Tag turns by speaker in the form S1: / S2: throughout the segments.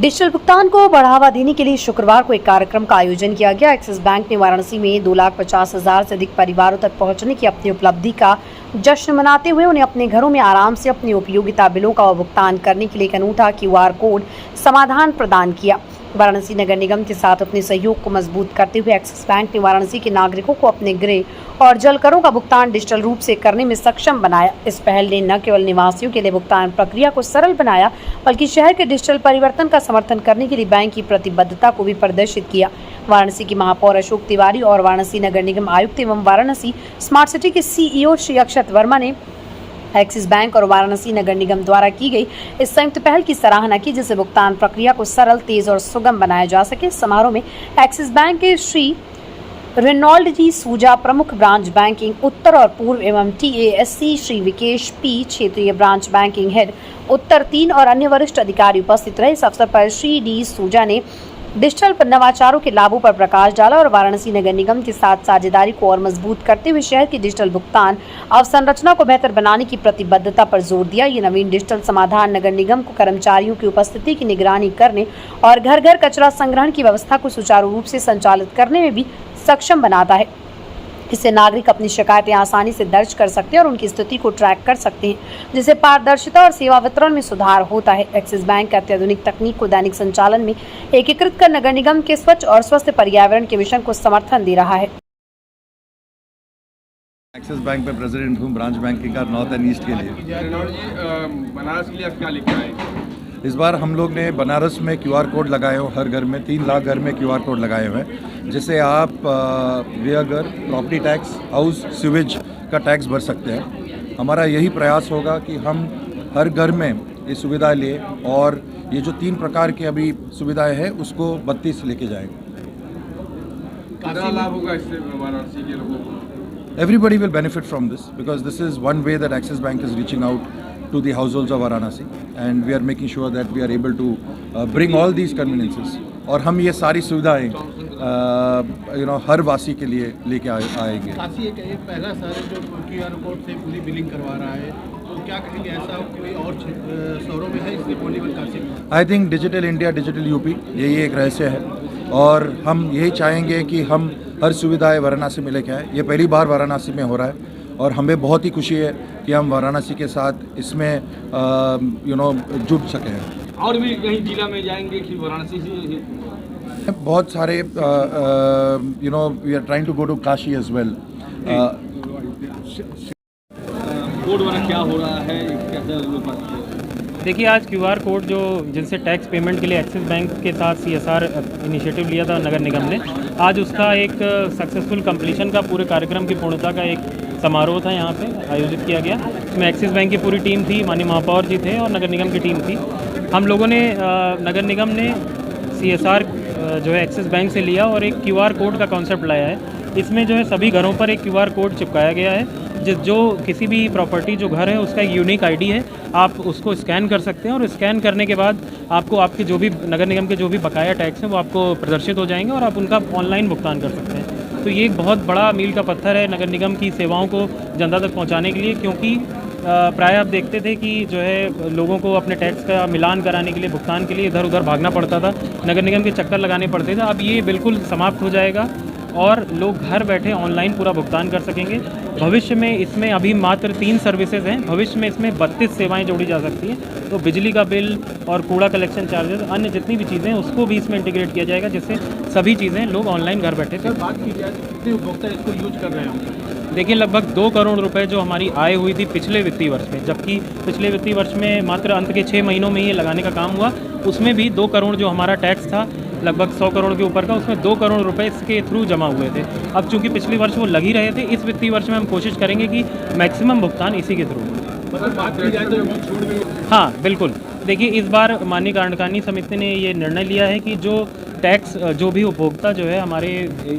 S1: Digital भुगतान को बढ़ावा देने के लिए शुक्रवार को एक कार्यक्रम का आयोजन किया गया। एक्सिस बैंक ने वाराणसी में 2,50,000 से अधिक परिवारों तक पहुंचने की अपनी उपलब्धि का जश्न मनाते हुए उन्हें अपने घरों में आराम से अपनी उपयोगिता बिलों का भुगतान करने के लिए एक अनूठा QR कोड समाधान प्रदान किया। वाराणसी नगर निगम के साथ अपने सहयोग को मजबूत करते हुए एक्सिस बैंक ने वाराणसी के नागरिकों को अपने गृह और जल करों का भुगतान डिजिटल रूप से करने में सक्षम बनाया। इस पहल ने न केवल निवासियों के लिए भुगतान प्रक्रिया को सरल बनाया, बल्कि शहर के डिजिटल परिवर्तन का समर्थन करने के लिए बैंक की प्रतिबद्धता को भी प्रदर्शित किया। वाराणसी की महापौर अशोक तिवारी और वाराणसी नगर निगम आयुक्त एवं वाराणसी स्मार्ट सिटी के CEO श्री अक्षत वर्मा ने एक्सिस बैंक और वाराणसी नगर निगम द्वारा की गई इस संयुक्त पहल की सराहना की, जिससे भुगतान प्रक्रिया को सरल, तेज और सुगम बनाया जा सके। समारोह में एक्सिस बैंक के श्री रेनॉल्ड जी सूजा, प्रमुख ब्रांच बैंकिंग उत्तर और पूर्व एवं TASC श्री विकेश P, क्षेत्रीय ब्रांच बैंकिंग हेड उत्तर 3 और अन्य वरिष्ठ अधिकारी उपस्थित रहे। इस अवसर पर श्री D सूजा ने डिजिटल नवाचारों के लाभों पर प्रकाश डाला और वाराणसी नगर निगम के साथ साझेदारी को और मजबूत करते हुए शहर की डिजिटल भुगतान अवसंरचना को बेहतर बनाने की प्रतिबद्धता पर जोर दिया। ये नवीन डिजिटल समाधान नगर निगम को कर्मचारियों की उपस्थिति की निगरानी करने और घर घर कचरा संग्रहण की व्यवस्था को सुचारू रूप से संचालित करने में भी सक्षम बनाता है। इससे नागरिक अपनी शिकायतें आसानी से दर्ज कर सकते हैं और उनकी स्थिति को ट्रैक कर सकते हैं, जिससे पारदर्शिता और सेवा वितरण में सुधार होता है। एक्सिस बैंक अत्याधुनिक तकनीक को दैनिक संचालन में एकीकृत कर नगर निगम के स्वच्छ और स्वस्थ पर्यावरण के मिशन को समर्थन दे रहा है।
S2: एक्सिस बैंक में प्रेसिडेंट हूँ ब्रांच बैंकिंग का नॉर्थ एंड ईस्ट के लिए।
S3: बनारस के लिए क्या लिखा है?
S2: इस बार हम लोग ने बनारस में QR कोड लगाए हो, हर घर में 3 लाख घर में QR कोड लगाए हुए हैं, जिससे आप गृहघर, प्रॉपर्टी टैक्स, हाउस, सीवेज का टैक्स भर सकते हैं। हमारा यही प्रयास होगा कि हम हर घर में ये सुविधा लें और ये जो 3 प्रकार की अभी सुविधाएं हैं उसको 32 लेके जाएंगे।
S3: कितना लाभ होगा इससे वाराणसी के लोगों को?
S2: Everybody will benefit from this because this is one way that Axis Bank is reaching out to the households of Varanasi, and we are making sure that we are able to bring all these conveniences और हम ये सारी सुविधाएं हर वासी के लिए लेके आएंगे।
S4: काशी एक पहला शहर है जो QR कोड से पूरी बिलिंग करवा रहा है, तो क्या कहेंगे, ऐसा कोई और शहरों में है इसलिए पॉसिबल काशी में?
S2: I think digital India, digital UP यही एक रहस्य है और हम यही चाहेंगे कि हम हर सुविधाएं वाराणसी में लेके आए। ये पहली बार वाराणसी में हो रहा है और हमें बहुत ही खुशी है कि हम वाराणसी के साथ इसमें जुड़ सके हैं।
S3: और भी कहीं जिला में जाएंगे कि वाराणसी से?
S2: बहुत सारे we are trying to go to Kashi as well.
S3: Code वाला क्या हो रहा है, कैसे लोग?
S5: देखिए, आज QR कोड जो जिनसे टैक्स पेमेंट के लिए एक्सिस बैंक के साथ CSR इनिशिएटिव लिया था नगर निगम ने, आज उसका एक सक्सेसफुल कंप्लीशन का पूरे कार्यक्रम की पूर्णता का एक समारोह था यहाँ पे आयोजित किया गया। इसमें एक्सिस बैंक की पूरी टीम थी, माननीय महापौर जी थे और नगर निगम की टीम थी। हम लोगों ने नगर निगम ने CSR जो है एक्सिस बैंक से लिया और एक QR कोड का कॉन्सेप्ट लाया है। इसमें जो है सभी घरों पर एक QR कोड चिपकाया गया है, जो किसी भी प्रॉपर्टी जो घर है उसका एक यूनिक ID है। आप उसको स्कैन कर सकते हैं और स्कैन करने के बाद आपको आपके जो भी नगर निगम के जो भी बकाया टैक्स हैं वो आपको प्रदर्शित हो जाएंगे और आप उनका ऑनलाइन भुगतान कर सकते हैं। तो ये एक बहुत बड़ा मील का पत्थर है नगर निगम की सेवाओं को जनता तक पहुंचाने के लिए, क्योंकि प्राय आप देखते थे कि जो है लोगों को अपने टैक्स का मिलान कराने के लिए, भुगतान के लिए इधर उधर भागना पड़ता था, नगर निगम के चक्कर लगाने पड़ते थे। अब ये बिल्कुल समाप्त हो जाएगा और लोग घर बैठे ऑनलाइन पूरा भुगतान कर सकेंगे। भविष्य में इसमें अभी मात्र 3 सर्विसेज हैं, भविष्य में इसमें 32 सेवाएं जोड़ी जा सकती हैं। तो बिजली का बिल और कूड़ा कलेक्शन चार्जेस, अन्य जितनी भी चीज़ें हैं उसको भी इसमें इंटीग्रेट किया जाएगा, जिससे सभी चीज़ें लोग ऑनलाइन घर बैठे।
S4: सर, बात की जाए तो कितने उपभोक्ता इसको यूज कर रहे हैं?
S5: देखिए, लगभग 2 करोड़ रुपए जो हमारी आय हुई थी पिछले वित्तीय वर्ष में, जबकि पिछले वित्तीय वर्ष में मात्र अंत के 6 महीनों में ये लगाने का काम हुआ। उसमें भी 2 करोड़ जो हमारा टैक्स था, लगभग 100 करोड़ के ऊपर का, उसमें 2 करोड़ रुपए इसके थ्रू जमा हुए थे। अब चूंकि पिछले वर्ष वो लग ही रहे थे, इस वित्तीय वर्ष में हम कोशिश करेंगे कि मैक्सिमम भुगतान इसी के थ्रू।
S4: मतलब बात की जाए तो छूट भी?
S5: हाँ, बिल्कुल। देखिए, इस बार माननीय कार्यकारिणी समिति ने ये निर्णय लिया है कि जो टैक्स जो भी उपभोक्ता जो है हमारे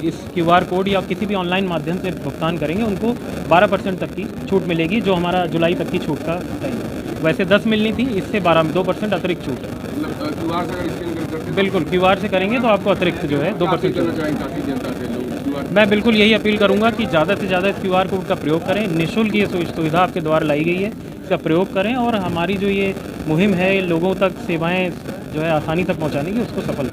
S5: इस QR कोड या किसी भी ऑनलाइन माध्यम से भुगतान करेंगे उनको 12% तक की छूट मिलेगी, जो हमारा जुलाई तक की छूट का टाइम है। वैसे 10 मिलनी थी, इससे 2% अतिरिक्त छूट है। बिल्कुल, QR से करेंगे तो आपको अतिरिक्त जो है 2% छूट। मैं बिल्कुल यही अपील करूंगा कि ज़्यादा से ज़्यादा इस QR कोड का प्रयोग करें। निःशुल्क ये सुविधा आपके द्वारा लाई गई है, इसका प्रयोग करें और हमारी जो ये मुहिम है लोगों तक सेवाएं जो है आसानी तक पहुँचाने की उसको सफल